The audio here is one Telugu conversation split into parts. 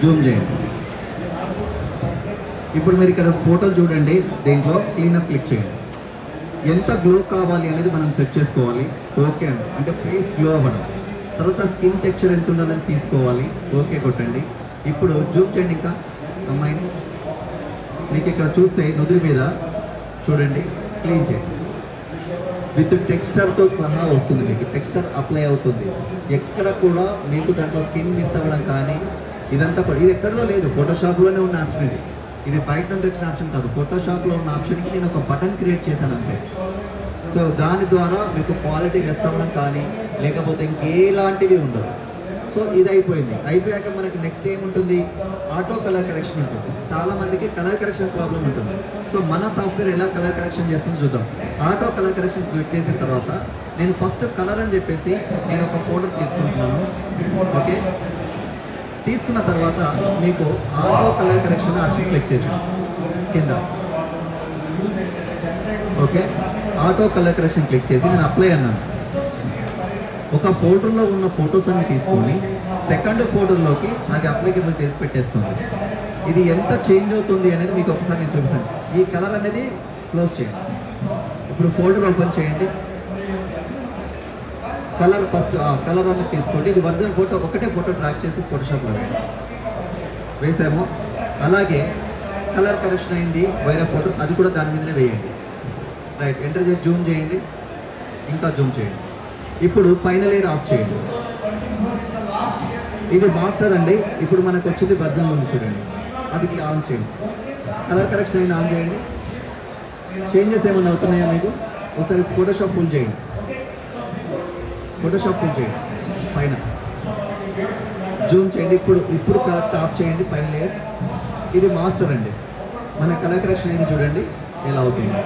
జూమ్ చేయండి. ఇప్పుడు మీరు ఇక్కడ ఫోటోలు చూడండి, దీంట్లో క్లీనప్ క్లిక్ చేయండి. ఎంత గ్లో కావాలి అనేది మనం సెట్ చేసుకోవాలి. ఓకే అండి, అంటే ఫేస్ గ్లో అవ్వడం. తర్వాత స్కిన్ టెక్స్చర్ ఎంత ఉండాలని తీసుకోవాలి. ఓకే కొట్టండి. ఇప్పుడు జూమ్ చేయండి ఇంకా అమ్మాయిని. మీకు ఇక్కడ చూస్తే నుదురు మీద చూడండి, క్లీన్ చేయండి. విత్ టెక్స్చర్తో సహా వస్తుంది, మీకు టెక్స్చర్ అప్లై అవుతుంది. ఎక్కడ కూడా మీకు దాంట్లో స్కిన్ మిస్ అవ్వడం కానీ ఇదంతా కూడా ఇది ఎక్కడో లేదు, ఫోటోషాప్లోనే ఉన్న ఆప్షన్ ఇది. ఇది బయట నుంచి వచ్చిన ఆప్షన్ కాదు, ఫోటోషాప్లో ఉన్న ఆప్షన్కి నేను ఒక బటన్ క్రియేట్ చేశాను అంతే. సో దాని ద్వారా మీకు క్వాలిటీ లెస్ అవ్వడం కానీ లేకపోతే ఇంకేలాంటివి ఉండదు. సో ఇది అయిపోయింది. అయిపోయాక మనకి నెక్స్ట్ ఏముంటుంది, ఆటో కలర్ కరెక్షన్ ఉంటుంది. చాలామందికి కలర్ కరెక్షన్ ప్రాబ్లం ఉంటుంది. సో మన సాఫ్ట్వేర్ ఎలా కలర్ కరెక్షన్ చేస్తుందో చూద్దాం. ఆటో కలర్ కరెక్షన్ క్లిక్ చేసిన తర్వాత నేను ఫస్ట్ కలర్ అని చెప్పేసి నేను ఒక ఫోల్డర్ తీసుకుంటున్నాను. ఓకే, తీసుకున్న తర్వాత మీకు auto colour correction option click చేసాను కింద. Okay, auto colour correction click చేసి నేను అప్లై అన్నాను. ఒక ఫోల్డర్లో ఉన్న ఫొటోస్ అన్ని తీసుకొని సెకండ్ ఫోల్డర్లోకి అది అప్లికేబుల్ చేసి పెట్టేస్తుంది. ఇది ఎంత చేంజ్ అవుతుంది అనేది మీకు ఒకసారి నేను చూపిస్తాను. ఈ కలర్ అనేది క్లోజ్ చేయండి. ఇప్పుడు ఫోల్డర్ ఓపెన్ చేయండి. కలర్ ఫస్ట్ కలర్ అనేది తీసుకోండి. ఇది ఒరిజినల్ ఫోటో, ఒకటే ఫోటో ట్రాక్ చేసి ఫోటోషాప్లో వేసాము. అలాగే కలర్ కరెక్షన్ అయింది, వేరే ఫోటో అది కూడా దాని మీదనే వేయండి. రైట్, ఎంటర్ చేసి జూమ్ చేయండి, ఇంకా జూమ్ చేయండి. ఇప్పుడు పైన లేయర్ ఆఫ్ చేయండి. ఇది మాస్టర్ అండి. ఇప్పుడు మనకు వచ్చింది ఒరిజినల్ ఉంది చూడండి, అది ఆన్ చేయండి. కలర్ కరెక్షన్ అయినా ఆన్ చేయండి. చేంజెస్ ఏమైనా అవుతున్నాయా మీకు? ఒకసారి ఫోటోషాప్ ఫుల్ చేయండి. ఫోటోషాప్ ఫుల్ చేయండి, పైన జూమ్ చేయండి. ఇప్పుడు కరెక్ట్ ఆఫ్ చేయండి పైన లేయర్. ఇది మాస్టర్ అండి. మన కలర్ కరెక్షన్ అనేది చూడండి ఎలా అవుతుంది.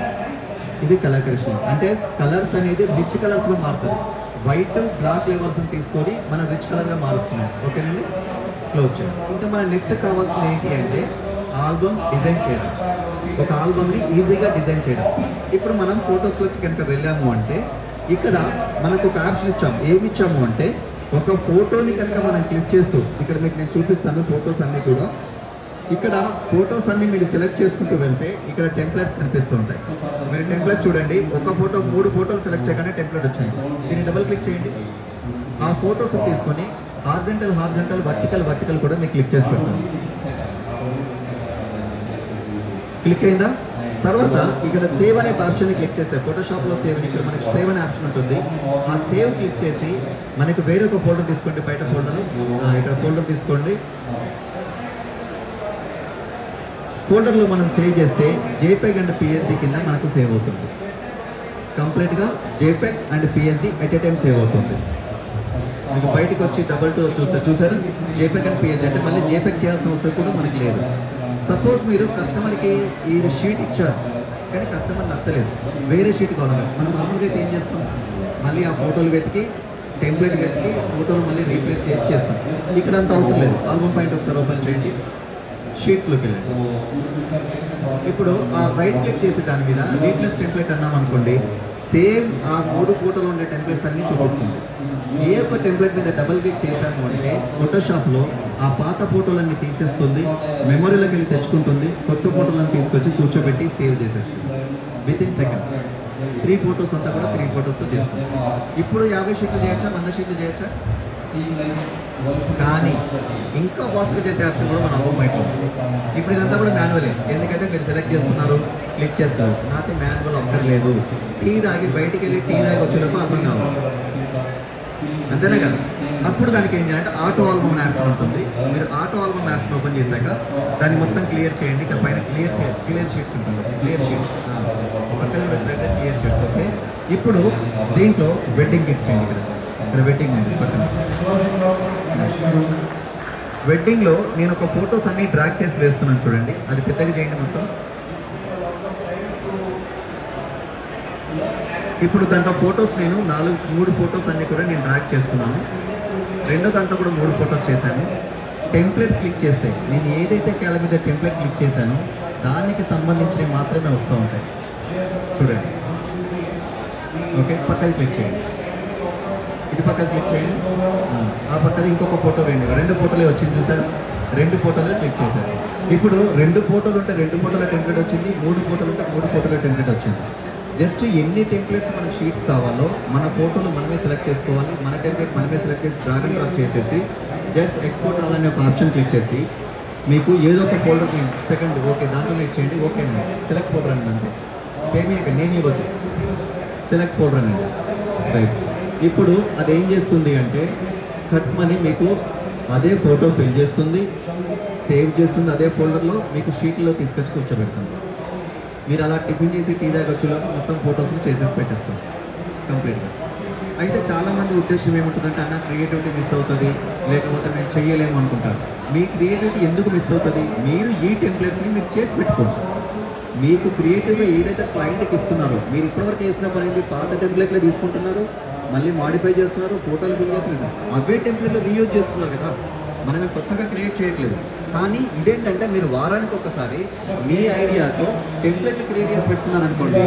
ఇది కలర్ కరెక్షన్ అంటే కలర్స్ అనేది రిచ్ కలర్స్లో మారుతుంది. వైట్ బ్లాక్ లెవెల్స్ తీసుకొని మనం రిచ్ కలర్గా మారుస్తున్నాం. ఓకేనండి, క్లోజ్ చేయండి. ఇంకా మన నెక్స్ట్ కావాల్సింది ఏంటి అంటే ఆల్బమ్ డిజైన్ చేయడం. ఒక ఆల్బమ్ని ఈజీగా డిజైన్ చేయడం. ఇప్పుడు మనం ఫొటోస్లోకి కనుక వెళ్ళాము అంటే ఇక్కడ మనకు ఒక ఆప్షన్ ఇచ్చాము. ఏమి ఇచ్చాము అంటే ఒక ఫోటోని కనుక మనం క్లిక్ చేస్తూ, ఇక్కడ మీకు నేను చూపిస్తాను ఫొటోస్ అన్నీ కూడా. ఇక్కడ ఫొటోస్ అన్ని మీరు సెలెక్ట్ చేసుకుంటూ వెళ్తే ఇక్కడ టెంప్లెట్స్ కనిపిస్తూ ఉంటాయి. మీరు టెంప్లెట్ చూడండి, ఒక ఫోటో 3 ఫోటోలు సెలెక్ట్ చేయగానే టెంప్లెట్ వచ్చింది. దీన్ని డబుల్ క్లిక్ చేయండి. ఆ ఫొటోస్ తీసుకొని హార్జెంటల్ వర్టికల్ కూడా మీకు క్లిక్ చేసి పెడతాను. క్లిక్ అయిందా? తర్వాత ఇక్కడ సేవ్ అనే ఆప్షన్ క్లిక్ చేస్తే ఫోటోషాప్లో సేవ్ అని ఇక్కడ మనకి సేవ్ అనే ఆప్షన్ ఉంటుంది. ఆ సేవ్ క్లిక్ చేసి మనకు వేరొక ఫోల్డర్ తీసుకోండి. బయట ఫోల్డర్, ఇక్కడ ఫోల్డర్ తీసుకోండి. ఫోల్డర్లో మనం సేవ్ చేస్తే JPEG అండ్ PSD కింద మనకు సేవ్ అవుతుంది. కంప్లీట్గా JPEG and PSD at a time save అవుతుంది. మీకు బయటకు వచ్చి డబల్ టూ చూసారు JPEG అండ్ PSD అంటే మళ్ళీ JPEG చేయాల్సిన అవసరం కూడా మనకి లేదు. సపోజ్ మీరు కస్టమర్కి ఈ షీట్ ఇచ్చారు కానీ కస్టమర్ నచ్చలేదు, వేరే షీట్ కావాలి. మనం మామూలుగా అయితే ఏం చేస్తాం, మళ్ళీ ఆ ఫోటోలు వెతికి టెంప్లెట్ వెతికి ఫోటోలు మళ్ళీ రీప్లేస్ చేస్తాం. ఇక్కడ అంత అవసరం లేదు. ఆల్బమ్ పాయింట్ ఒకసారి ఓపెన్ చేయండి, షీట్స్లోకి వెళ్ళండి. ఇప్పుడు ఆ రైట్ క్లిక్ చేసి దాని మీద రీప్లేస్ టెంప్లెట్ అన్నాం అనుకోండి, సేమ్ ఆ 3 ఫోటోలు ఉండే టెంప్లెట్స్ అన్నీ చూపిస్తుంది. ఏ ఒక్క టెంప్లెట్ మీద డబుల్ క్లిక్ చేశాము అంటే ఫోటోషాప్లో ఆ పాత ఫోటోలన్నీ తీసేస్తుంది, మెమొరీలోకి వెళ్ళి తెచ్చుకుంటుంది, కొత్త ఫోటోలను తీసుకొచ్చి కూర్చోబెట్టి సేవ్ చేసేస్తుంది వితిన్ సెకండ్స్. 3 ఫోటోస్ అంతా కూడా 3 ఫోటోస్తో చేస్తుంది. ఇప్పుడు 50 షీట్లు చేయొచ్చా, 100 షీట్లు చేయొచ్చా? కానీ ఇంకా ఫాస్ట్గా చేసే ఆప్షన్ కూడా మన ఆల్బమ్ అయిపోతుంది. ఇప్పుడు ఇదంతా కూడా మాన్యువలే, ఎందుకంటే మీరు సెలెక్ట్ చేస్తున్నారు, క్లిక్ చేస్తున్నారు. నాకు మాన్యువల్ అక్కర్లేదు. టీ తాగి బయటికి వెళ్ళి టీ తాగి వచ్చేటప్పుడు అర్థం కావాలి, అంతేనే కదా. అప్పుడు దానికి ఏం చేయాలంటే ఆటో ఆల్బమ్ ఆప్షన్ ఉంటుంది. మీరు ఆటో ఆల్బమ్ ఆప్షన్ ఓపెన్ చేశాక దాన్ని మొత్తం క్లియర్ చేయండి. ఇక్కడ పైన క్లియర్ షీట్స్ ఉంటుంది, క్లియర్ షీట్స్ పక్కన క్లియర్ షీట్స్. ఓకే, ఇప్పుడు దీంట్లో వెడ్డింగ్ క్లిక్ చేయండి. ఇక్కడ వెడ్డింగ్ ఉంది పక్కన. వెడ్డింగ్లో నేను ఒక ఫొటోస్ అన్ని డ్రాగ్ చేసి వేస్తున్నాను చూడండి, అది పెద్దగా చేయండి మొత్తం. ఇప్పుడు దాంట్లో ఫొటోస్ నేను 3 ఫొటోస్ అన్నీ కూడా నేను డ్రాగ్ చేస్తున్నాను. రెండో దాంట్లో కూడా 3 ఫొటోస్ చేశాను. టెంప్లెట్స్ క్లిక్ చేస్తే నేను ఏదైతే క్యాల మీద టెంప్లెట్ క్లిక్ చేశానో దానికి సంబంధించినవి మాత్రమే వస్తూ ఉంటాయి చూడండి. ఓకే, పక్కకి క్లిక్ చేయండి. ఇటు పక్కన క్లిక్ చేయండి. ఆ పక్కన ఇంకొక ఫోటో వేయండి. 2 ఫోటోలే వచ్చింది చూసారు, 2 ఫోటోలే క్లిక్ చేశారు. ఇప్పుడు 2 ఫోటోలు ఉంటే 2 ఫోటోల టెంప్లెట్ వచ్చింది, 3 ఫోటోలు ఉంటే 3 ఫోటోల టెంప్లెట్ వచ్చింది. జస్ట్ ఎన్ని టెంప్లెట్స్ మనకి షీట్స్ కావాలో మన ఫోటోలు మనమే సెలెక్ట్ చేసుకోవాలి. మన టెంప్లెట్ మనమే సెలెక్ట్ చేసి డ్రాగ్ అండ్ డ్రాప్ చేసేసి జస్ట్ ఎక్స్పోర్ట్ అవ్వాలనే ఒక ఆప్షన్ క్లిక్ చేసి మీకు ఏదో ఒక ఫోల్డర్ సెకండ్ ఓకే దాంట్లో క్లిక్ చేయండి. ఓకే అండి, సెలెక్ట్ ఫోల్డర్ అండి, అంతే పేమీ ఇక్కడ నేమ్ ఇవ్వద్దు, సెలెక్ట్ ఫోల్డర్ అండి. రైట్, ఇప్పుడు అది ఏం చేస్తుంది అంటే కట్ మనీ మీకు అదే ఫోటో ఫిల్ చేస్తుంది, సేవ్ చేస్తుంది అదే ఫోల్డర్లో, మీకు షీట్లో తీసుకొచ్చి కూర్చోబెడుతుంది. మీరు అలా టిఫిన్ చేసి టీ తాగొచ్చులోపు మొత్తం ఫొటోస్ని చేసేసి పెట్టేస్తాం కంప్లీట్గా. అయితే చాలామంది ఉద్దేశం ఏముంటుందంటే అన్న క్రియేటివిటీ మిస్ అవుతుంది, లేకపోతే నేను చెయ్యలేము అనుకుంటారు. మీ క్రియేటివిటీ ఎందుకు మిస్ అవుతుంది? మీరు ఈ టెంప్లెట్స్ని మీరు చేసి పెట్టుకోండి. మీకు క్రియేటివ్గా ఏదైతే క్లయింట్కి ఇస్తున్నారో, మీరు ఇప్పటివరకు చేసిన పని పాత టెంప్లెట్లే తీసుకుంటున్నారు, మళ్ళీ మాడిఫై చేస్తున్నారు, ఫోటోలు ఫిల్ చేస్తున్నారు, అవే టెంప్లెట్లు రీయూజ్ చేస్తున్నారు కదా, మనమే కొత్తగా క్రియేట్ చేయట్లేదు. కానీ ఇదేంటంటే మీరు వారానికి ఒకసారి మీ ఐడియాతో టెంప్లెట్లు క్రియేట్ చేసి పెట్టుకున్నారు అనుకోండి,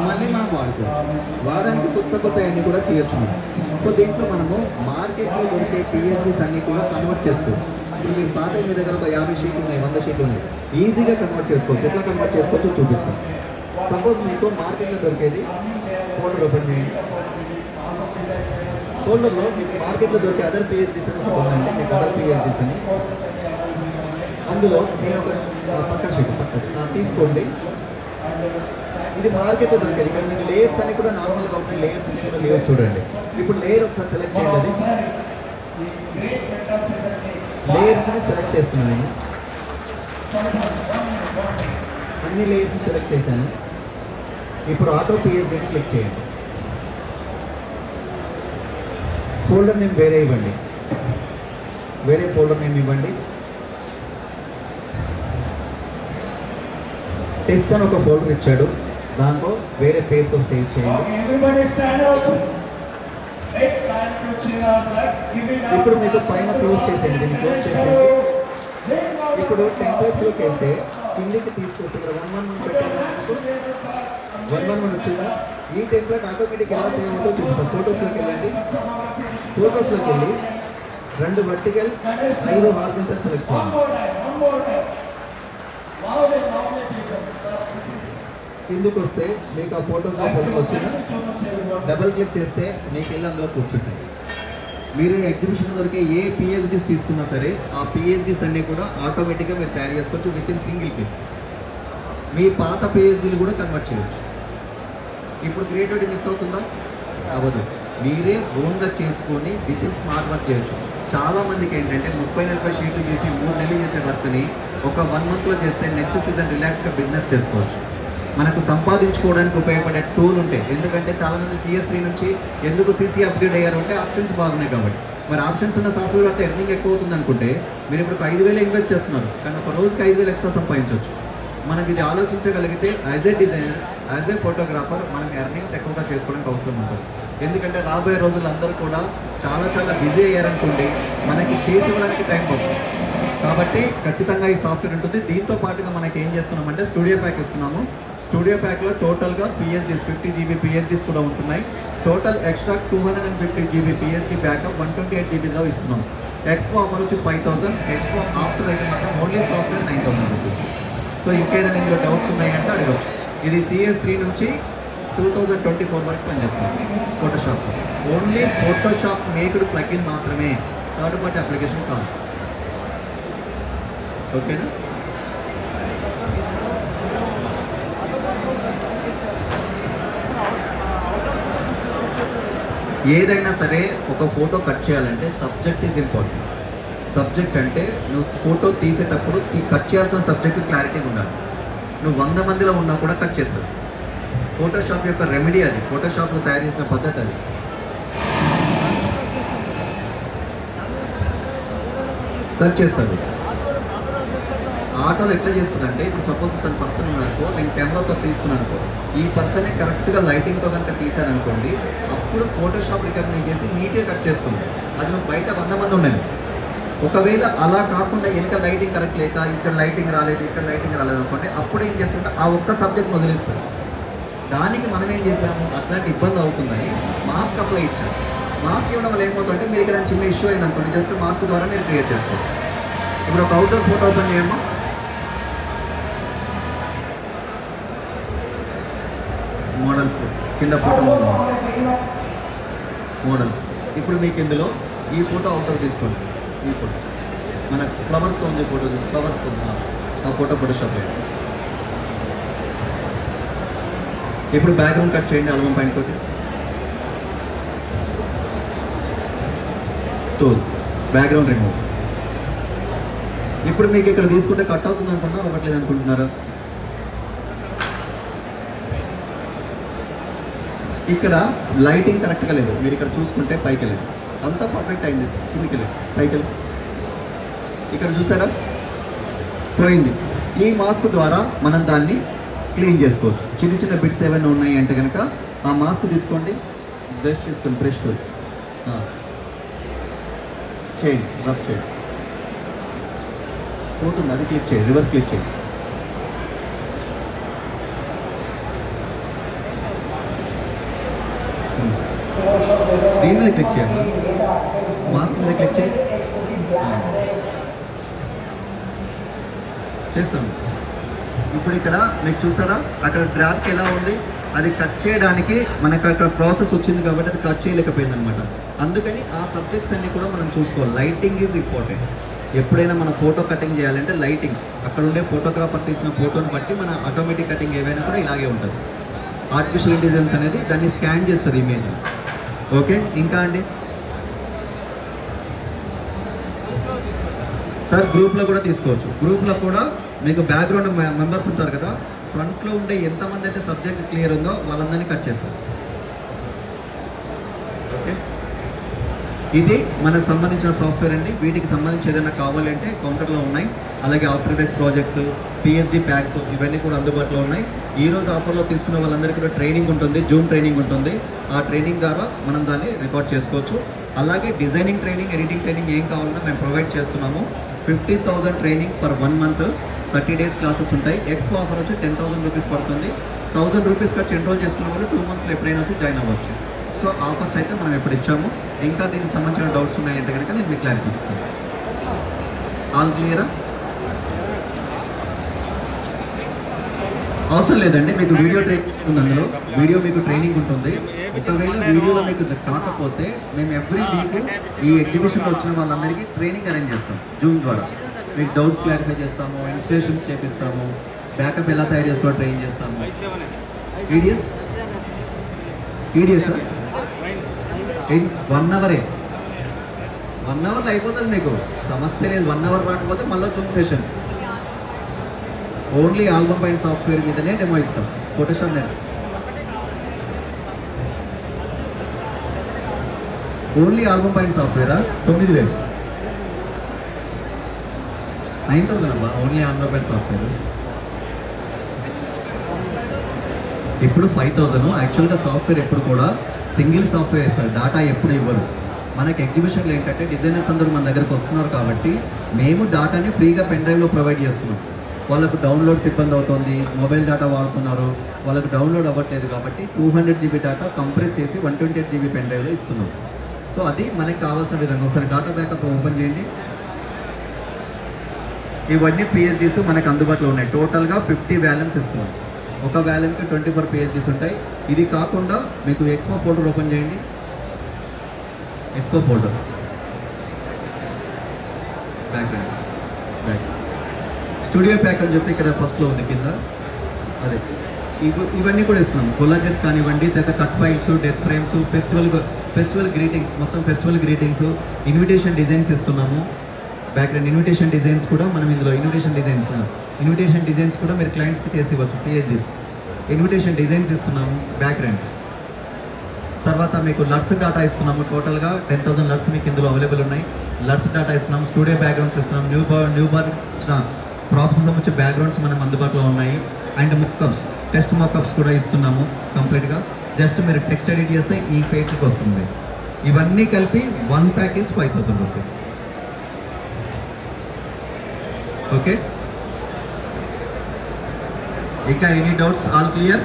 మళ్ళీ మనం వాడుకోవచ్చు. వారానికి కొత్త అన్నీ కూడా చేయొచ్చు మనం. సో దీంట్లో మనము మార్కెట్లో దొరికే పిఎస్డీస్ అన్నీ కూడా కన్వర్ట్ చేసుకోవచ్చు. ఇప్పుడు మీరు పాత మీ దగ్గర ఒక 50 షీట్లు ఉన్నాయి, 100 షీట్లు ఉన్నాయి, ఈజీగా కన్వర్ట్ చేసుకోవచ్చు. ఎట్లా కన్వర్ట్ చేసుకోవచ్చో చూపిస్తాం. సపోజ్ మీకు మార్కెట్లో దొరికేది ఫోల్డర్ ఓపెన్ చేయండి. ఫోల్డర్లో మీకు మార్కెట్లో దొరికే అదర్ పిఎస్డీస్ అని ఉందండి, మీకు అదర్ పిఎస్డీస్ అని. అందులో నేను ఒక పక్క షీట్ తీసుకోండి. ఇది మార్కెట్లో దొరికేది. ఇక్కడ మీకు లేయర్స్ అని కూడా నార్మల్గా ఉంటాయి, లేయర్స్ కూడా లేయర్ చూడండి. ఇప్పుడు లేయర్ ఒకసారి సెలెక్ట్ చేయండి. అది లేయర్స్ని సెలెక్ట్ చేస్తున్నాను నేను, అన్ని లేయర్స్ సెలెక్ట్ చేశాను. ఇప్పుడు ఆటో పిఎస్డీని క్లిక్ చేయండి. ఫోల్డర్ నేమ్ వేరే ఇవ్వండి, వేరే ఫోల్డర్ నేమ్ ఇవ్వండి. టెస్ట్ అని ఒక ఫోల్డర్ ఇచ్చాడు, దాంట్లో వేరే పేరుతో సేవ్ చేయండి. ఇప్పుడు మీకు పైన క్లోజ్ చేసేయండి, దీన్ని క్లోజ్ చేసేయండి. ఇప్పుడు టెంప్లెట్స్లోకి వెళ్తే కిందికి తీసుకొస్తే ఇక్కడ 111 పెట్టాను, 111 వచ్చిందా? ఈ టెంప్లెట్ ఆటోమేటిక్ ఎలా సేవ్ అవుతుందో చూపిస్తాం. ఫోటోస్లోకి వెళ్ళండి. ఫోటోస్లోకి వెళ్ళి 2 వర్టికల్ 5 హారిజాంటల్ సెలెక్ట్ చేయండి. కిందికి వస్తే మీకు ఆ ఫోటోస్ వచ్చిందా? డబుల్ క్లిక్ చేస్తే మీకు వెళ్ళి అందులో కూర్చుంటాయి. మీరు ఎగ్జిబిషన్ దొరికే ఏ పిహెచ్డీస్ తీసుకున్నా సరే ఆ పిహెచ్డీస్ అన్నీ కూడా ఆటోమేటిక్గా మీరు తయారు చేసుకోవచ్చు విత్ ఇన్ సింగిల్ క్లిక్. మీ పాత పిహెచ్డీలు కూడా కన్వర్ట్ చేయవచ్చు. ఇప్పుడు క్రియేటివిటీ మిస్ అవుతుందా? అవ్వదు. మీరే ఓన్గా చేసుకొని విత్ ఇన్ స్మార్ట్ వర్క్ చేయొచ్చు. చాలామందికి ఏంటంటే 30-40 షీట్లు చేసి 3 నెలలు చేసే వర్క్ని ఒక 1 మంత్లో చేస్తే నెక్స్ట్ సీజన్ రిలాక్స్గా బిజినెస్ చేసుకోవచ్చు. మనకు సంపాదించుకోవడానికి ఉపయోగపడే టూల్ ఉంటాయి. ఎందుకంటే చాలామంది CS3 నుంచి ఎందుకు CC అప్గ్రేడ్ అయ్యారు అంటే ఆప్షన్స్ బాగున్నాయి కాబట్టి. మరి ఆప్షన్స్ ఉన్న సాఫ్ట్వేర్ అంటే ఎర్నింగ్ ఎక్కువ అవుతుంది అనుకుంటే మీరు ఇప్పుడు 5,000 ఇన్వెస్ట్ చేస్తున్నారు, కానీ ఒక రోజుకి 5,000 ఎక్స్ట్రా సంపాదించవచ్చు. మనకి ఇది ఆలోచించగలిగితే as a designer, as a photographer మనం ఎర్నింగ్స్ ఎక్కువగా చేసుకోవడానికి అవసరం ఉంటుంది. ఎందుకంటే రాబోయే రోజులు అందరూ కూడా చాలా బిజీ అయ్యారనుకోండి, మనకి చేసి ఇవ్వడానికి టైం పడుతుంది. కాబట్టి ఖచ్చితంగా ఈ సాఫ్ట్వేర్ ఉంటుంది. దీంతో పాటుగా మనకి ఏం చేస్తున్నామంటే స్టూడియో ప్యాక్ ఇస్తున్నాము. స్టూడియో ప్యాక్లో టోటల్గా పిఎస్డీస్ 50 GB పిఎస్డీస్ కూడా ఉంటున్నాయి. టోటల్ ఎక్స్ట్రా 250 GB పిఎస్డీ బ్యాకప్ 128 GBలో ఇస్తున్నాం. ఎక్స్పో ఆఫర్ వచ్చి 5,000, ఎక్స్పో ఆఫ్టర్ అయితే మాత్రం ఓన్లీ సాఫ్ట్వేర్ 9,000 రూపీస్. సో ఇంకేదైనా ఇందులో డౌట్స్ ఉన్నాయంటే అడగవచ్చు. ఇది CS3 నుంచి 2024 వరకు పనిచేస్తుంది ఫోటోషాప్. ఓన్లీ ఫోటోషాప్ మేకుడు ప్లగిన్ మాత్రమే, థర్డ్ పార్టీ అప్లికేషన్ కాదు. ఓకేనా? ఏదైనా సరే ఒక ఫోటో కట్ చేయాలంటే సబ్జెక్ట్ ఈజ్ ఇంపార్టెంట్. సబ్జెక్ట్ అంటే నువ్వు ఫోటో తీసేటప్పుడు ఈ కట్ చేయాల్సిన సబ్జెక్ట్ క్లారిటీగా ఉండాలి. నువ్వు 100 మందిలో ఉన్నా కూడా కట్ చేస్తావు. ఫోటోషాప్ యొక్క రెమెడీ అది, ఫోటోషాప్లో తయారు చేసిన పద్ధతి అది. కట్ చేస్తాడు. ఆటోలో ఎట్లా చేస్తుంది అంటే ఇప్పుడు సపోజ్ తన పర్సన్ ఉన్నారనుకో, నేను కెమెరాతో తీస్తున్నాను అనుకో, ఈ పర్సనే కరెక్ట్గా లైటింగ్తో కనుక తీశారనుకోండి, అప్పుడు ఫోటోషాప్ రికగ్నైజ్ చేసి నీట్గా కట్ చేస్తుంది. అది నువ్వు బయట 100 మంది ఉండండి. ఒకవేళ అలా కాకుండా వెనక లైటింగ్ కరెక్ట్ లేక ఇక్కడ లైటింగ్ రాలేదు, ఇక్కడ లైటింగ్ రాలేదు అనుకోండి, అప్పుడు ఏం చేస్తుంటే ఆ ఒక్క సబ్జెక్ట్ వదిలేస్తారు. దానికి మనం ఏం చేసాము, అట్లాంటి ఇబ్బంది అవుతుందని మాస్క్ అప్లై ఇచ్చాము. మాస్క్ ఇవ్వడం వల్ల ఏమవుతుందంటే మీరు ఇక్కడ చిన్న ఇష్యూ అయింది అనుకోండి, జస్ట్ మాస్క్ ద్వారా మీరు క్లియర్ చేసుకోవచ్చు. ఇప్పుడు ఒక అవుట్డోర్ ఫోటో ఓపెన్ చేయమ్మా. మోడల్స్ కింద ఫోటో మోడల్స్. ఇప్పుడు మీకు ఇందులో ఈ ఫోటో అవుట్డోర్ తీసుకోండి. ఈ ఫోటో మన ఫ్లవర్స్తో ఉంది, ఫోటో ఫ్లవర్స్తో ఆ ఫోటో ఫోటోషాప్. ఇప్పుడు బ్యాక్గ్రౌండ్ కట్ చేయండి ఆల్బమ్ పైన తోటి. Tools background remove. ఇప్పుడు మీకు ఇక్కడ తీసుకుంటే కట్ అవుతుంది అనుకుంటున్నారా, అవ్వట్లేదు అనుకుంటున్నారా? ఇక్కడ లైటింగ్ కరెక్ట్గా లేదు, మీరు ఇక్కడ చూసుకుంటే పైకి వెళ్ళండి, అంతా పర్ఫెక్ట్ అయింది. కిందికి వెళ్ళండి, పైకి వెళ్ళి ఇక్కడ చూసారా పోయింది. ఈ మాస్క్ ద్వారా మనం దాన్ని క్లీన్ చేసుకోవచ్చు. చిన్న చిన్న బిట్స్ ఏమైనా ఉన్నాయి అంటే కనుక ఆ మాస్క్ తీసుకోండి, బ్రష్ తీసుకోండి, బ్రష్ టూల్ చేయండి, రబ్ చేయండి, పోతుంది అది క్లిక్ చేయండి, రివర్స్ క్లిక్ చేయండి. దీని మీద క్లిక్ చేయండి, మాస్క్ మీద క్లిక్ చేయండి, చేస్తాం. ఇప్పుడు ఇక్కడ మీకు చూసారా అక్కడ డ్రాప్కి ఎలా ఉంది, అది కట్ చేయడానికి మనకు అక్కడ ప్రాసెస్ వచ్చింది కాబట్టి అది కట్ చేయలేకపోయింది అనమాట. అందుకని ఆ సబ్జెక్ట్స్ అన్నీ కూడా మనం చూసుకోవాలి. Lighting is important. ఎప్పుడైనా మన ఫోటో కటింగ్ చేయాలంటే లైటింగ్, అక్కడ ఉండే ఫోటోగ్రాఫర్ తీసిన ఫోటోని బట్టి మన ఆటోమేటిక్ కటింగ్ ఏవైనా కూడా ఇలాగే ఉంటుంది. ఆర్టిఫిషియల్ ఇంటెలిజెన్స్ అనేది దాన్ని స్కాన్ చేస్తుంది ఇమేజ్. ఓకే, ఇంకా అండి సార్ గ్రూప్లో కూడా తీసుకోవచ్చు. గ్రూప్లో కూడా మీకు బ్యాక్గ్రౌండ్ మెంబర్స్ ఉంటారు కదా, ఫ్రంట్లో ఉండే ఎంతమంది అయితే సబ్జెక్ట్ క్లియర్ ఉందో వాళ్ళందరినీ కట్ చేస్తారు. ఓకే, ఇది మనకు సంబంధించిన సాఫ్ట్వేర్ అండి. వీటికి సంబంధించి ఏదైనా కావాలంటే కౌంటర్లో ఉన్నాయి. అలాగే after effects projects, PhD packs ఇవన్నీ కూడా అందుబాటులో ఉన్నాయి. ఈరోజు ఆఫర్లో తీసుకున్న వాళ్ళందరికీ కూడా ట్రైనింగ్ ఉంటుంది, జూమ్ ట్రైనింగ్ ఉంటుంది. ఆ ట్రైనింగ్ ద్వారా మనం దాన్ని రికార్డ్ చేసుకోవచ్చు. అలాగే డిజైనింగ్ ట్రైనింగ్, ఎడిటింగ్ ట్రైనింగ్ ఏం కావాలన్నా మేము ప్రొవైడ్ చేస్తున్నాము. 15,000 training per 1 month, 30 days classes ఉంటాయి. ఎక్స్పో ఆఫర్ వచ్చి 10,000 రూపీస్ పడుతుంది. 1000 రూపీస్ ఖర్చు ఎన్రోల్ చేసుకున్న వాళ్ళు 2 మంత్స్లో ఎప్పుడైనా వచ్చి జాయిన్ అవ్వచ్చు. సో ఆఫర్స్ అయితే మనం ఎప్పుడు ఇచ్చాము. ఇంకా దీనికి సంబంధించిన డౌట్స్ ఉన్నాయంటే కనుక నేను మీకు క్లారిటీ ఇస్తాను. ఆల్ క్లియరా? అవసరం లేదండి, మీకు వీడియో ట్రైనింగ్ ఉంది. అందులో వీడియో మీకు ట్రైనింగ్ ఉంటుంది. ఒకవేళ వీడియోలో మీకు కాకపోతే మేము ఎవ్రీ వీక్ ఈ ఎగ్జిబిషన్లో వచ్చిన వాళ్ళందరికీ ట్రైనింగ్ అరేంజ్ చేస్తాం జూమ్ ద్వారా. మీకు డౌట్స్ క్లారిఫై చేస్తాము, ఇన్స్టలేషన్స్ చేపిస్తాము, బ్యాకప్ ఎలా తయారు చేసుకోవాలి ట్రైన్ చేస్తాము. ఈడిఎస్ 1 అవరే, 1 అవర్లో అయిపోతుంది. మీకు సమస్య లేదు. 1 అవర్ రాకపోతే మళ్ళీ జూమ్ సెషన్. ఓన్లీ ఆల్బమ్ పైన సాఫ్ట్వేర్ మీదనే డెమో ఇస్తాం. ఫోటోషాప్ నేను ఓన్లీ ఆల్బమ్ పైన సాఫ్ట్వేరా 9,000, 9,000 అబ్బా ఓన్లీ ఆల్బమ్ పైన సాఫ్ట్వేర్. ఇప్పుడు 5,000. యాక్చువల్గా సాఫ్ట్వేర్ ఎప్పుడు కూడా సింగిల్ సాఫ్ట్వేర్ ఇస్తారు, డేటా ఎప్పుడు ఇవ్వరు. మనకి ఎగ్జిబిషన్లో ఏంటంటే డిజైనర్స్ అందరూ మన దగ్గరకు వస్తున్నారు కాబట్టి మేము డేటాని ఫ్రీగా పెన్ డ్రైవ్లో ప్రొవైడ్ చేస్తున్నాం. వాళ్ళకు డౌన్లోడ్స్ ఇబ్బంది అవుతుంది, మొబైల్ డేటా వాడుతున్నారు, వాళ్ళకు డౌన్లోడ్ అవ్వట్లేదు కాబట్టి 200 GB డేటా కంప్రెస్ చేసి 128 GB పెన్ డ్రైవ్లో ఇస్తున్నాం. సో అది మనకి కావాల్సిన విధంగా. ఒకసారి డేటా బ్యాకప్ ఓపెన్ చేయండి. ఇవన్నీ పిహెచ్డీస్ మనకు అందుబాటులో ఉన్నాయి. టోటల్గా 50 వాల్యూమ్స్ ఇస్తున్నాం. ఒక వాల్యూమ్కి 24 పిహెచ్డీస్ ఉంటాయి. ఇది కాకుండా మీకు ఎక్స్పో ఫోల్డర్ ఓపెన్ చేయండి. Expo folder back studio pack అని చెప్పి ఇక్కడ ఫస్ట్లో ఉంది కింద. అదే ఇవన్నీ కూడా ఇస్తున్నాం. కొలాజెస్ కానివ్వండి, తర్వాత cut files, death frames, festival greetings, మొత్తం ఫెస్టివల్ గ్రీటింగ్స్, ఇన్విటేషన్ డిజైన్స్ ఇస్తున్నాము. బ్యాక్గ్రౌండ్ ఇన్విటేషన్ డిజైన్స్ కూడా మనం ఇందులో ఇన్విటేషన్ డిజైన్స్ కూడా మీరు క్లయింట్స్కి చేసి ఇవ్వచ్చు. పిహెచ్డీస్ ఇన్విటేషన్ డిజైన్స్ ఇస్తున్నాము. బ్యాక్గ్రౌండ్ తర్వాత మీకు లట్స్ డేటా ఇస్తున్నాము. టోటల్గా 10,000 లట్స్ మీకు ఇందులో అవైలబుల్ ఉన్నాయి. లట్స్ డేటా ఇస్తున్నాము. స్టూడియో బ్యాక్గ్రౌండ్స్ ఇస్తున్నాం. న్యూ బార్ ఇచ్చిన ప్రాప్స్ సంబంధించి బ్యాక్గ్రౌండ్స్ మనకు అందుబాటులో ఉన్నాయి. అండ్ మొక్కప్స్, టెస్ట్ మొక్కప్స్ కూడా ఇస్తున్నాము కంప్లీట్గా. జస్ట్ మీరు టెక్స్ట్ ఎడిట్ చేస్తే ఈ పేజ్కి వస్తుంది. ఇవన్నీ కలిపి 1 ప్యాకేజ్ 5,000 రూపీస్. ఓకే, ఇంకా ఎనీ డౌట్స్? All clear?